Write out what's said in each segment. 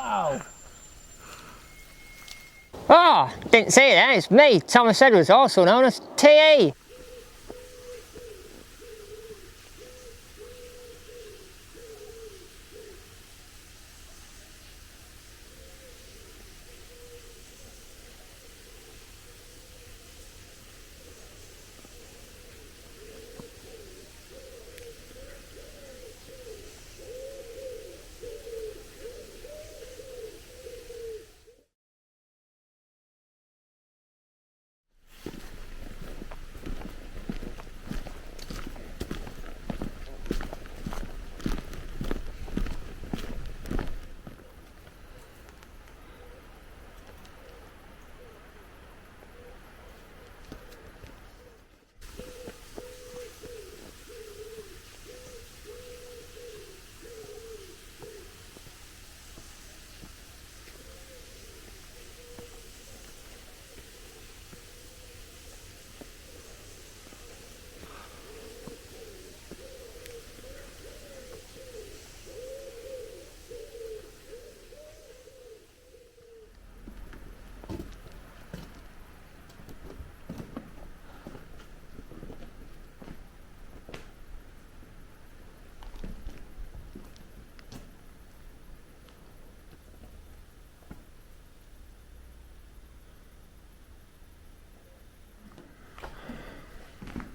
Wow. Oh, didn't see that. It's me, Thomas Edwards, also known as T.E.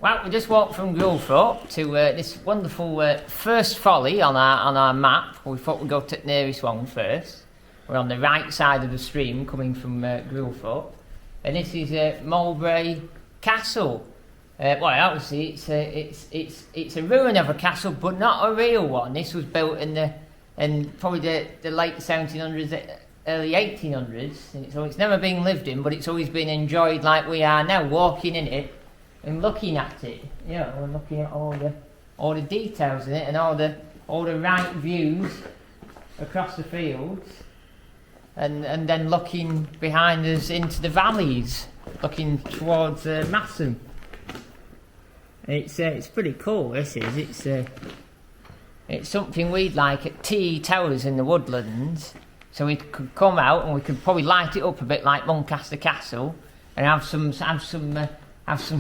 Well, we just walked from Grillthorpe to this wonderful first folly on our map. We thought we'd go to the nearest one first. We're on the right side of the stream coming from Grillthorpe. And this is Mulberry Castle. Well, obviously it's a ruin of a castle, but not a real one. This was built in probably the late 1700s, early 1800s. So it's never been lived in, but it's always been enjoyed like we are now, walking in it and looking at it. You know, and looking at all the details in it and all the right views across the fields. And then looking behind us into the valleys, looking towards Massam. It's pretty cool. This is. It's something we'd like at T Towers in the Woodlands. So we could come out and we could probably light it up a bit like Muncaster Castle and have some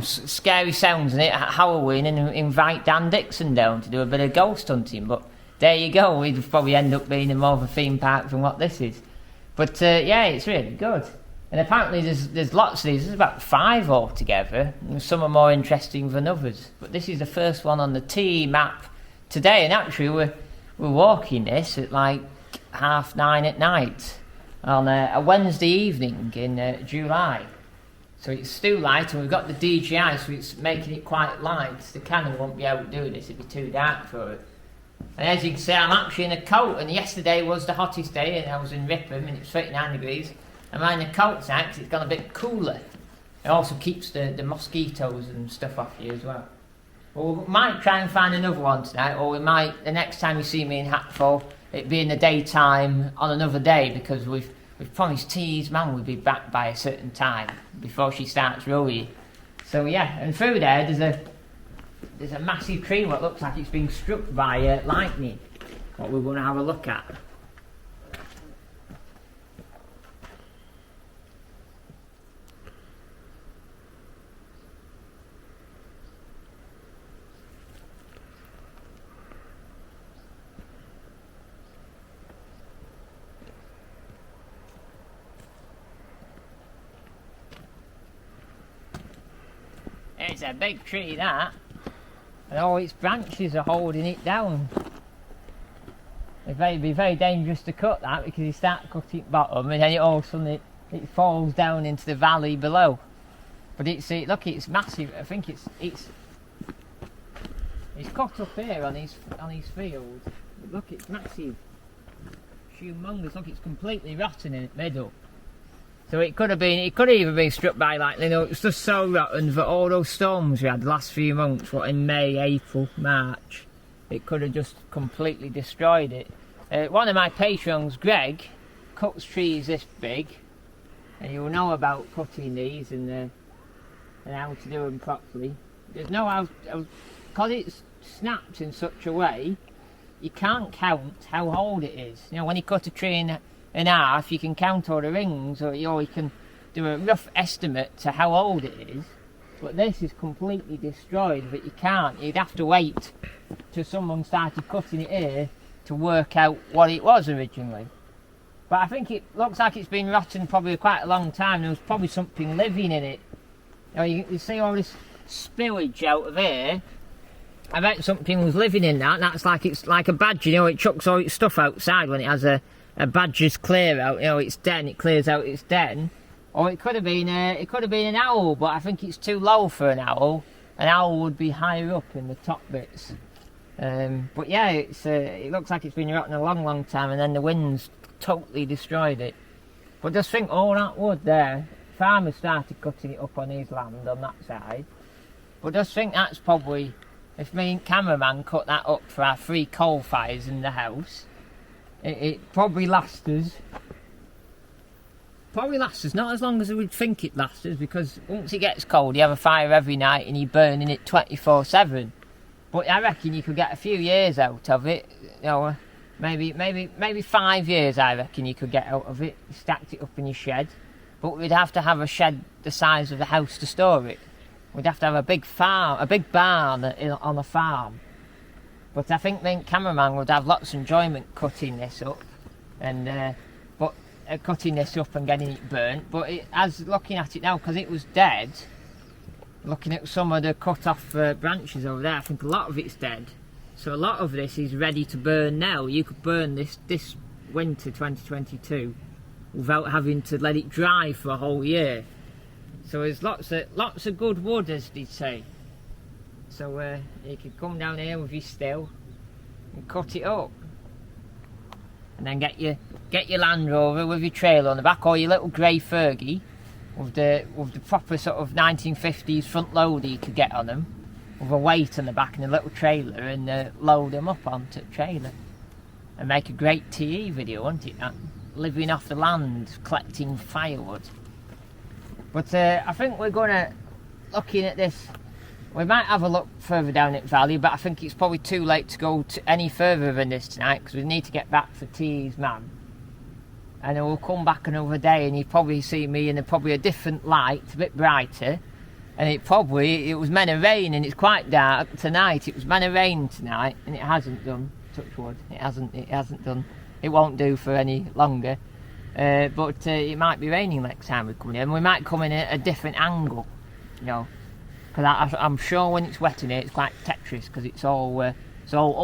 scary sounds in it at Halloween and invite Dan Dixon down to do a bit of ghost hunting. But there you go. We'd probably end up being in more of a theme park than what this is. But yeah, it's really good. And apparently there's lots of these. There's about 5 altogether. And some are more interesting than others. But this is the first one on the T map today. And actually we're walking this at like 9:30 at night on a Wednesday evening in July. So it's still light, and we've got the DJI, so it's making it quite light. The Canon won't be able to do this; it'd be too dark for it. And as you can see, I'm actually in a coat, and yesterday was the hottest day, and I was in Ripon, and it's 39 degrees. I'm wearing a coat now because it's gone a bit cooler. It also keeps the mosquitoes and stuff off you as well. Well, we might try and find another one tonight, or we might, the next time you see me in Hackfall, it be in the daytime on another day, because we've promised T's mum would be back by a certain time before she starts rowing. So yeah, and through there there's a massive tree what looks like it's been struck by lightning, what we're going to have a look at. It's a big tree, that, and all its branches are holding it down. It'd be very dangerous to cut that, because you start cutting it bottom and then all of a sudden it falls down into the valley below. But look, it's massive. I think it's cut up here on his field. But look, it's massive, humongous. Look, it's completely rotten in the middle. So it could even been struck by lightning. It's just so rotten that all those storms we had the last few months, what, in May, April, March, it could have just completely destroyed it. One of my patrons, Greg, cuts trees this big, and you'll know about cutting these and how to do them properly. There's no how, because it's snapped in such a way, you can't count how old it is. You know, when you cut a tree in in half, you can count all the rings, or you can do a rough estimate to how old it is. But this is completely destroyed, but you can't. You'd have to wait till someone started cutting it here to work out what it was originally. But I think it looks like it's been rotten probably quite a long time. There was probably something living in it. You see all this spillage out of here. I bet something was living in that. That's like, it's like a badger, it chucks all its stuff outside when it has a badger's clear out, its den, it clears out its den. Or it could have been an owl, but I think it's too low for an owl. An owl would be higher up in the top bits. But yeah, it looks like it's been rotten a long, long time, and then the wind's totally destroyed it. But just think, all that wood there, farmers started cutting it up on his land on that side. But just think, that's probably, if me and cameraman cut that up for our 3 coal fires in the house, it probably lasts us. Probably lasts us not as long as we'd think it lasts us, because once it gets cold, you have a fire every night and you're burning it 24/7. But I reckon you could get a few years out of it. Maybe 5 years. I reckon you could get out of it. You stacked it up in your shed, but we'd have to have a shed the size of the house to store it. We'd have to have a big farm, a big barn on a farm. But I think the cameraman would have lots of enjoyment cutting this up, and cutting this up and getting it burnt. But as looking at it now, because it was dead, looking at some of the cut off branches over there, I think a lot of it's dead. So a lot of this is ready to burn now. You could burn this winter 2022 without having to let it dry for a whole year. So there's lots of good wood, as they say. So you could come down here with your still and cut it up, and then get your Land Rover with your trailer on the back, or your little grey Fergie with the proper sort of 1950s front loader you could get on them, with a weight on the back and a little trailer, and load them up onto the trailer, and make a great TE video, wouldn't it? That? Living off the land, collecting firewood. But I think we're gonna, looking at this, we might have a look further down at Valley, but I think it's probably too late to go any further than this tonight, because we need to get back for TE's man. And then we'll come back another day, and you'll probably see me in probably a different light, a bit brighter. And it was meant to rain, and it's quite dark tonight. It was meant to rain tonight, and it hasn't done. Touch wood. It hasn't done. It won't do for any longer. But it might be raining next time we come in, and we might come in at a different angle, because I'm sure when it's wet in here, it's quite Tetris, because it's all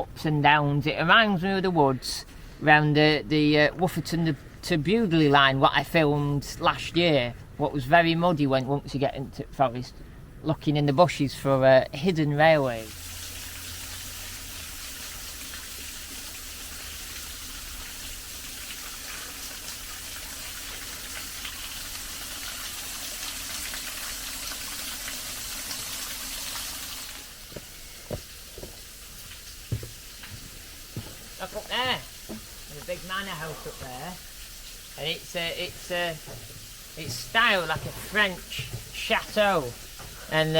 ups and downs. It reminds me of the woods around the Wufferton to Bewdley line, what I filmed last year, what was very muddy once you get into forest, looking in the bushes for hidden railways. Look up there, there's a big manor house up there, and it's styled like a French chateau, and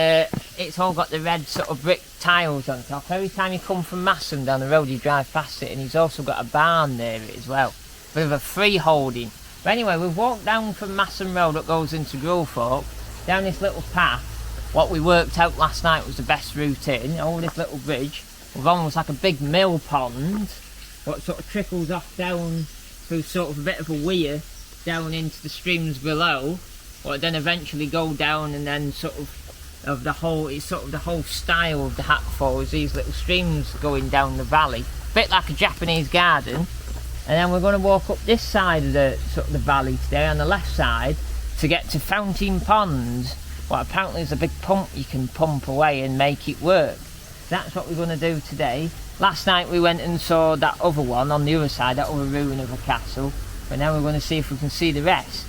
it's all got the red sort of brick tiles on top. Every time you come from Massam down the road, you drive past it, and he's also got a barn near it as well, bit of a freeholding. But anyway, we've walked down from Massam Road that goes into Growthorpe, down this little path. What we worked out last night was the best route in, over this little bridge, with almost like a big mill pond, what sort of trickles off down through sort of a bit of a weir down into the streams below, or then eventually go down, and then it's sort of the whole style of the Hackfall is these little streams going down the valley, a bit like a Japanese garden. And then we're going to walk up this side of the valley today, on the left side, to get to Fountain Pond. Well, apparently there's a big pump you can pump away and make it work. That's what we're going to do today. Last night we went and saw that other one on the other side, that other ruin of a castle. But now we're going to see if we can see the rest.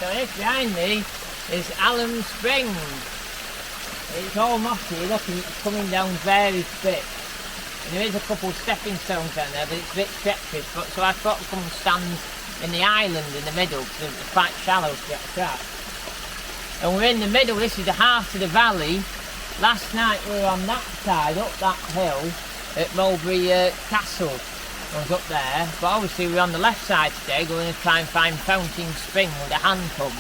So this behind me is Alum Springs. It's all mossy, look, and it's coming down very thick. And there is a couple of stepping stones down there, but it's a bit treacherous. But so I thought I'd come and stand in the island in the middle, because it's quite shallow to get across. And we're in the middle, this is the heart of the valley. Last night we were on that side, up that hill, at Mulberry Castle. I was up there, but obviously we're on the left side today, going to try and find Fountain Spring with a hand pump.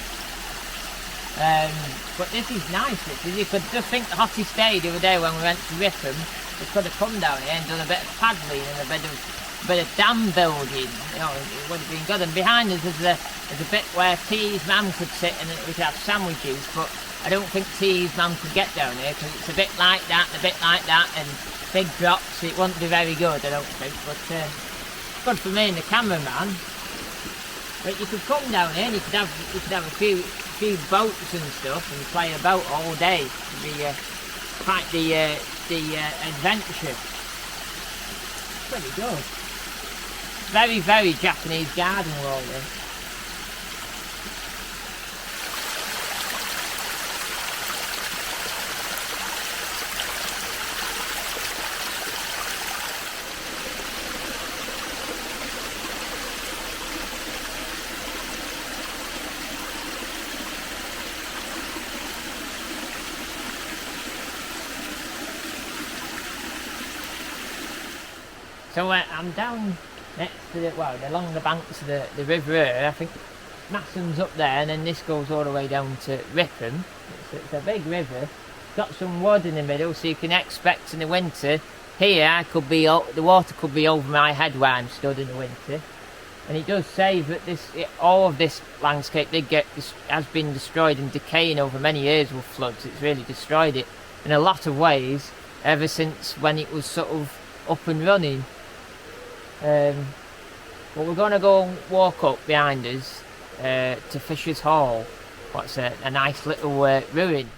But this is nice, you could just think the hottest day the other day when we went to Ripon, we could have come down here and done a bit of paddling and a bit of dam building, you know, it would have been good. And behind us there's a bit where T's mum could sit and we could have sandwiches, but I don't think T's mum could get down here because it's a bit like that and big drops. It wouldn't be very good, I don't think, but good for me and the cameraman. But you could come down here and you could have a few boats and stuff and play a boat all day. It'd be quite the adventure. Pretty good. Very, very Japanese garden wall this. So I'm down next to along the banks of the river here. I think Masson's up there, and then this goes all the way down to Ripon. It's a big river. Got some wood in the middle, so you can expect in the winter here the water could be over my head where I'm stood in the winter. And it does say that all of this landscape has been destroyed and decaying over many years with floods. It's really destroyed it in a lot of ways ever since when it was sort of up and running. But we're going to go and walk up behind us to Fisher's Hall. What's a nice little ruin.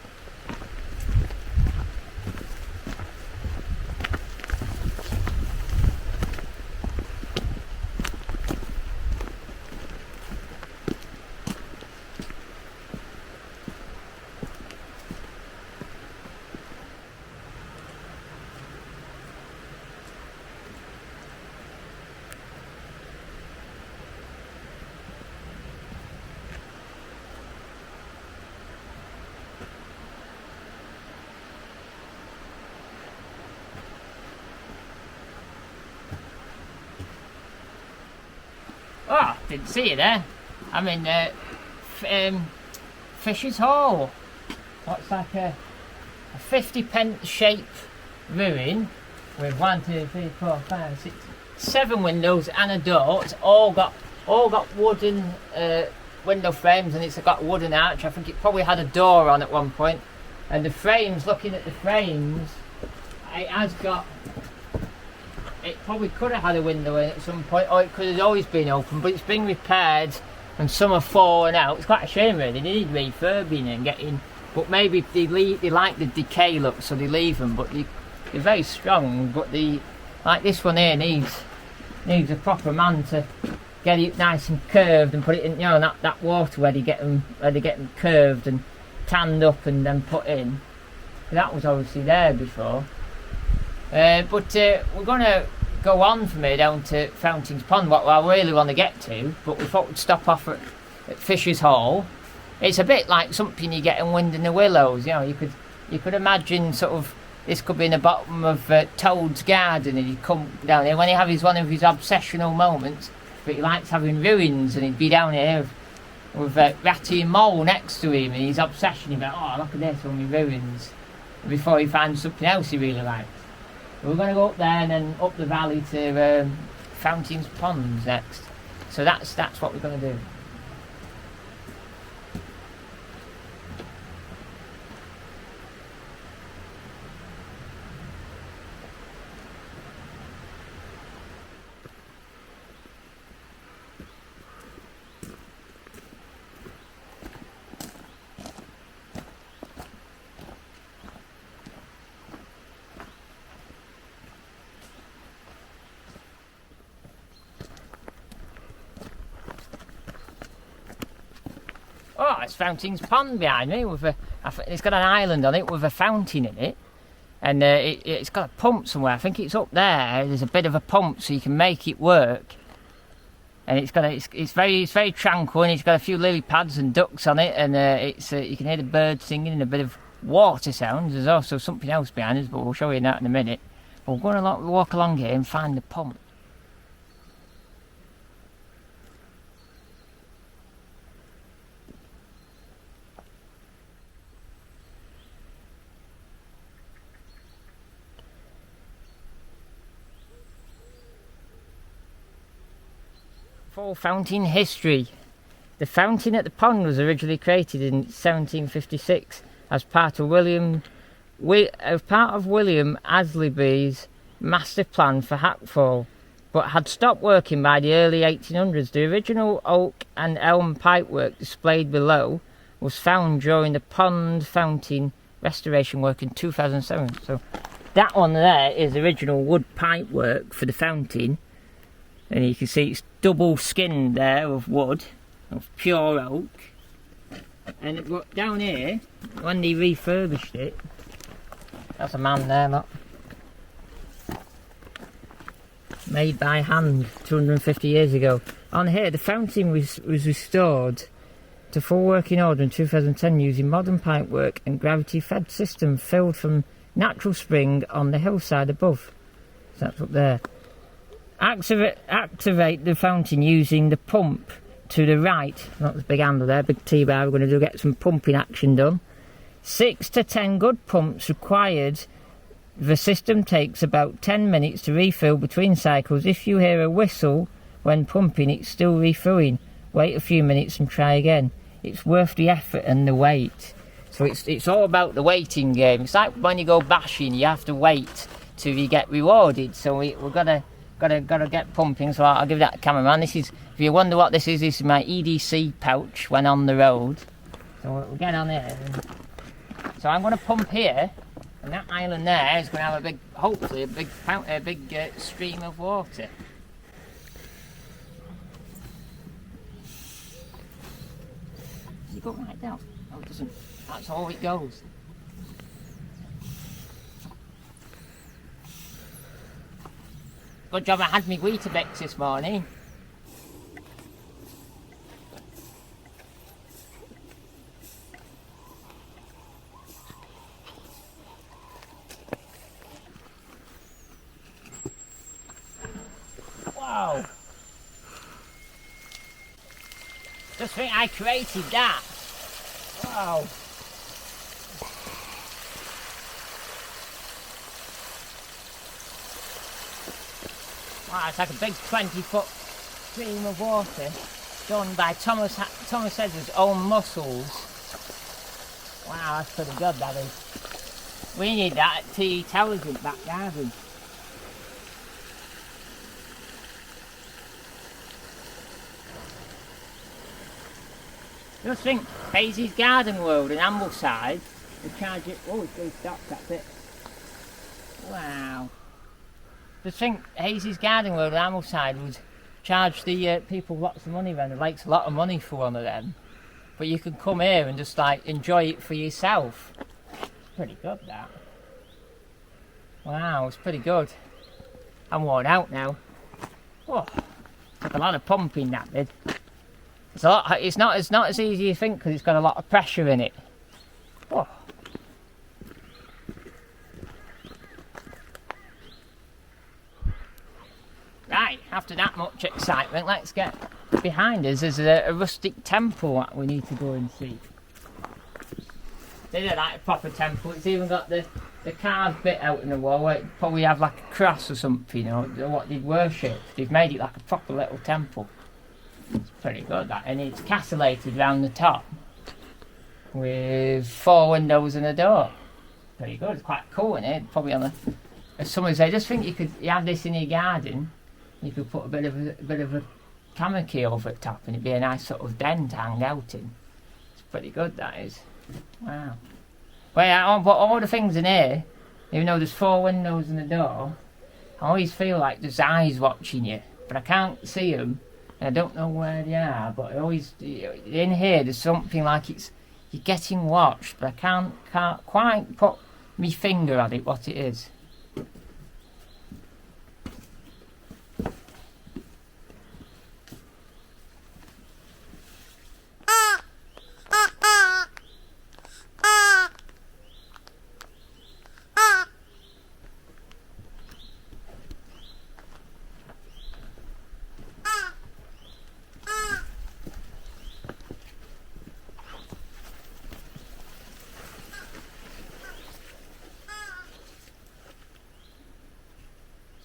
Oh, didn't see you there. I'm in Fisher's Hall. What's like a 50-pence shape ruin with 1, 2, 3, 4, 5, 6, 7 windows and a door. It's all got wooden window frames, and it's got a wooden arch. I think it probably had a door on at one point. And the frames, looking at the frames, it probably could have had a window in at some point, or it could have always been open, but it's been repaired and some are falling out. It's quite a shame really, they need refurbing and getting, but maybe they like the decay look, so they leave them, but they're very strong. But like this one here needs a proper man to get it nice and curved and put it in, you know, that water where they get them curved and tanned up and then put in. That was obviously there before. But we're going to go on from here down to Fountains Pond, what I really want to get to, but we thought we'd stop off at Fisher's Hall. It's a bit like something you get in Wind in the Willows, you know, you could imagine sort of, this could be in the bottom of Toad's garden, and he'd come down here when he has one of his obsessional moments, but he likes having ruins, and he'd be down here with Ratty and Mole next to him, and his obsession, he'd be like, oh look at this, all my ruins, before he finds something else he really likes. We're going to go up there and then up the valley to Fountains Ponds next. So that's what we're going to do. Oh, it's Fountain's Pond behind me. It's got an island on it with a fountain in it. And it's got a pump somewhere. I think it's up there. There's a bit of a pump so you can make it work. And it's very tranquil, and it's got a few lily pads and ducks on it, and you can hear the birds singing and a bit of water sounds. There's also something else behind us, but we'll show you that in a minute. But we're going to walk along here and find the pump. Full fountain history. The fountain at the pond was originally created in 1756 as part of William Asleby's master plan for Hackfall, but had stopped working by the early 1800s. The original oak and elm pipework displayed below was found during the pond fountain restoration work in 2007. So that one there is original wood pipework for the fountain. And you can see it's double skinned there of wood, of pure oak. And down here, when they refurbished it, that's a man there, look. Made by hand 250 years ago. On here, the fountain was restored to full working order in 2010 using modern pipework and gravity-fed system filled from natural spring on the hillside above. So that's up there. Activate the fountain using the pump to the right. Not the big handle there, big T-bar. We're going to get some pumping action done. 6 to 10 good pumps required. The system takes about 10 minutes to refill between cycles. If you hear a whistle when pumping, it's still refilling. Wait a few minutes and try again. It's worth the effort and the wait. So it's all about the waiting game. It's like when you go bashing, you have to wait till you get rewarded. So we're gotta get pumping. So I'll give that to the cameraman. This is, if you wonder what this is my EDC pouch when on the road. So we'll get on here. So I'm going to pump here, and that island there is going to have hopefully a big stream of water. Does it go right down? No, it doesn't. That's all it goes. Good job I had my Weetabix this morning. Wow. Just think I created that. Wow. Wow, it's like a big 20-foot stream of water done by Thomas Edwards' own muscles. Wow, that's pretty good, that is. We need that at T Intelligent back garden. Just think, Hazy's Garden World in Ambleside, they charge it. Oh, it's going to stop, that's it. Wow. Just think, Hazy's Garden World in Ambleside would charge the people lots of money then. It likes a lot of money for one of them. But you can come here and just like enjoy it for yourself. It's pretty good, that. Wow, it's pretty good. I'm worn out now. Oh, took a lot of pumping, that did. It's not as easy as you think because it's got a lot of pressure in it. Oh. Right, after that much excitement, let's get behind us. There's a rustic temple that we need to go and see. They do like a proper temple. It's even got the carved bit out in the wall where it probably have like a cross or something, you know, what they'd worship. They've made it like a proper little temple. It's pretty good, that, and it's castellated round the top with 4 windows and a door. Pretty good. It's quite cool, isn't it? Probably on as someone say, just think you have this in your garden. You could put a bit of a key over the top, and it'd be a nice sort of den to hang out in. It's pretty good, that is. Wow. Well, yeah, but all the things in here, even though there's 4 windows and a door, I always feel like there's eyes watching you, but I can't see them. I don't know where they are, but I always in here. There's something like you're getting watched, but I can't quite put my finger on it. What it is.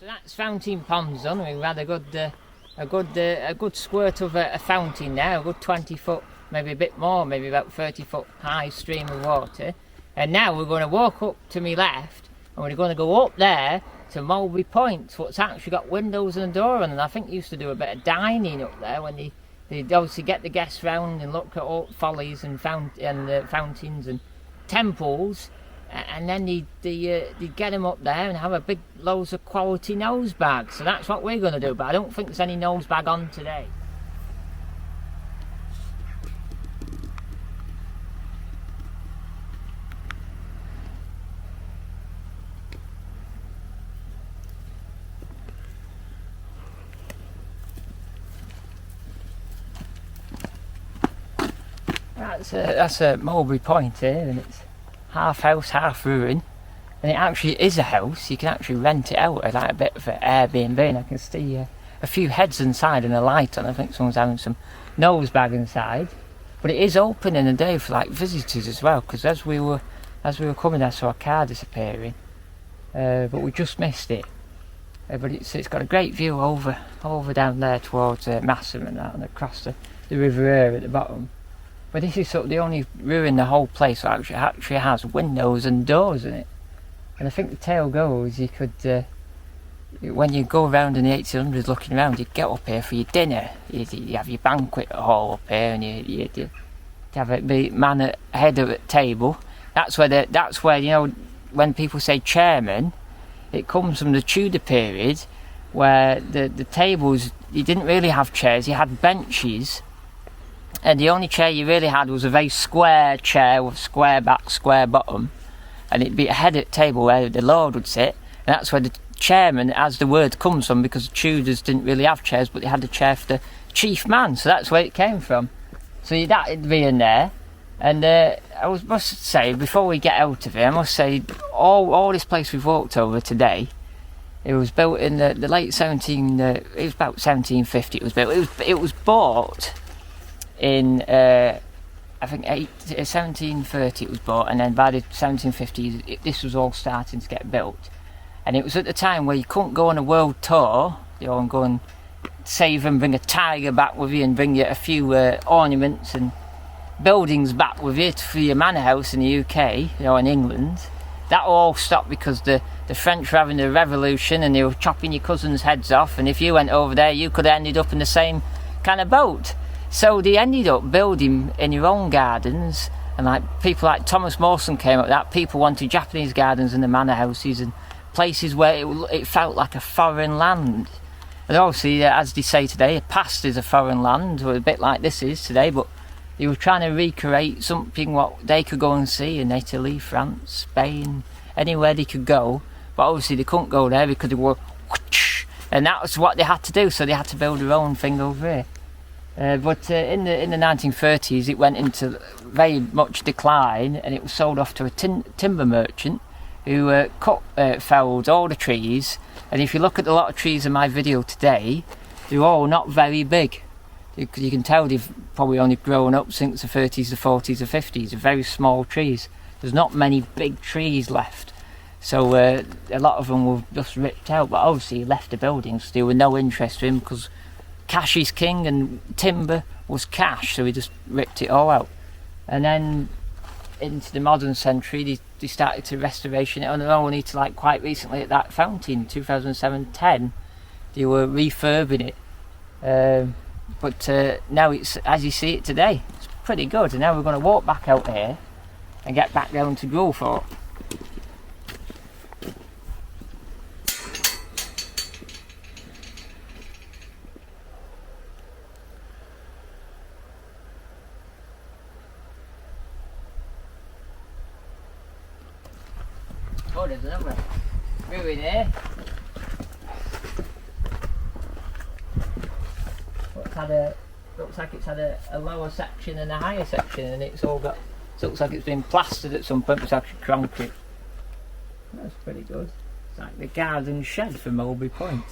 So that's Fountain Ponds done. We've had a good squirt of a fountain now, a good 20 foot, maybe a bit more, maybe about 30 foot high stream of water. And now we're going to walk up to my left, and we're going to go up there to Mulberry Point, what's actually got windows and a door on, and I think used to do a bit of dining up there when they obviously get the guests round and look at all follies and fountains and temples. And then they get them up there and have a big loads of quality nose bags. So that's what we're going to do, but I don't think there's any nose bag on today. That's a Mulberry Point here, and it's half house, half ruin, and it actually is a house. You can actually rent it out as like a bit of an Airbnb, and I can see a few heads inside and a light on. I think someone's having some nose bag inside, but it is open in the day for like visitors as well. Because as we were coming, I saw a car disappearing, but we just missed it. But it's got a great view over down there towards Massam and that, and across the river here at the bottom. But this is sort of the only ruin the whole place that actually has windows and doors in it. And I think the tale goes you could, when you go around in the 1800s looking around, you'd get up here for your dinner. You have your banquet hall up here, and you have the man at head of the table. That's where you know when people say chairman, it comes from the Tudor period, where the tables, you didn't really have chairs, you had benches. And the only chair you really had was a very square chair with square back, square bottom. And it'd be a head at table where the Lord would sit. And that's where the chairman, as the word comes from, because the Tudors didn't really have chairs, but they had a chair for the chief man. So that's where it came from. So that'd be in there. And must say, before we get out of here, I must say, all this place we've walked over today, it was built in the late it was about 1750 it was built. It was bought in I think 1730 it was bought, and then by the 1750s this was all starting to get built. And it was at the time where you couldn't go on a world tour, you know, and go and save and bring a tiger back with you and bring you a few ornaments and buildings back with you for your manor house in the UK, you know, in England. That all stopped because the French were having a revolution and they were chopping your cousins' heads off, and if you went over there you could have ended up in the same kind of boat. So they ended up building in your own gardens, and like people like Thomas Mawson came up with that. People wanted Japanese gardens in the manor houses and places where it felt like a foreign land. And obviously, as they say today, past is a foreign land, or a bit like this is today, but they were trying to recreate something what they could go and see in Italy, France, Spain, anywhere they could go. But obviously they couldn't go there because they were, and that was what they had to do, so they had to build their own thing over here. But in the 1930s it went into very much decline, and it was sold off to a timber merchant who felled all the trees. And if you look at a lot of trees in my video today, they're all not very big. You can tell they've probably only grown up since the 30s, the 40s, the 50s. They're very small trees. There's not many big trees left. So a lot of them were just ripped out, but obviously left the buildings. There were no interest in them because cash is king and timber was cash, so we just ripped it all out. And then into the modern century they started to restoration it on their own. To like quite recently at that fountain 2007-10 they were refurbing it, but now it's as you see it today. It's pretty good. And now we're going to walk back out here and get back down to Growthorpe. road, isn't it? Through in here. Looks like it's had a lower section and a higher section, and it's all got. It looks like it's been plastered at some point. It's actually concrete. That's pretty good. It's like the garden shed for Mulberry Point.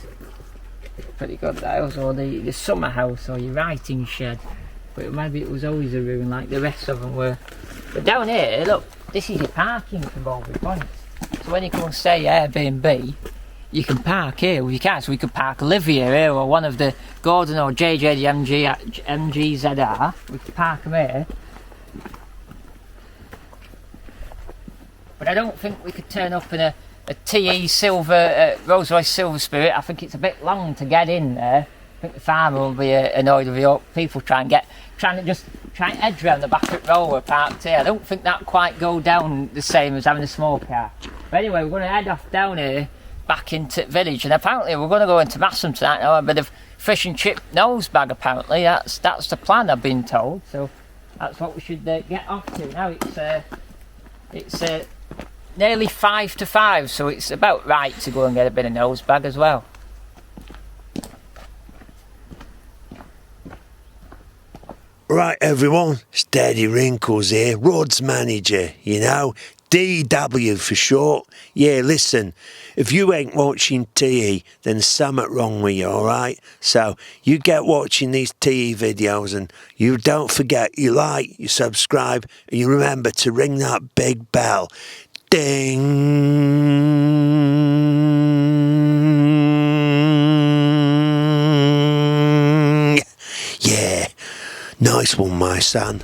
Pretty good. That was all the summer house or your writing shed, but maybe it was always a room like the rest of them were. But down here, look, this is your parking for Mulberry Point. So when you come and stay Airbnb, you can park here with your car. So we could park Olivia here, or one of the Gordon or JJ the MGZR. We could park them here. But I don't think we could turn up in a TE Silver, Rolls Royce Silver Spirit. I think it's a bit long to get in there. I think the farmer will be annoyed with people trying to edge around the back of the roller parked here. I don't think that'll quite go down the same as having a small car. But anyway, we're going to head off down here back into the village, and apparently we're going to go into Massam tonight and have a bit of fish and chip nose bag. Apparently that's the plan, I've been told. So that's what we should get off to now. It's nearly 5 to 5, so it's about right to go and get a bit of nose bag as well. Right everyone, Steady Wrinkles here, Rod's manager, you know, DW for short. Yeah, listen, if you ain't watching TE, then there's something wrong with you, alright? So, you get watching these TE videos, and you don't forget, you like, you subscribe, and you remember to ring that big bell. Ding! Yeah, nice one, my son.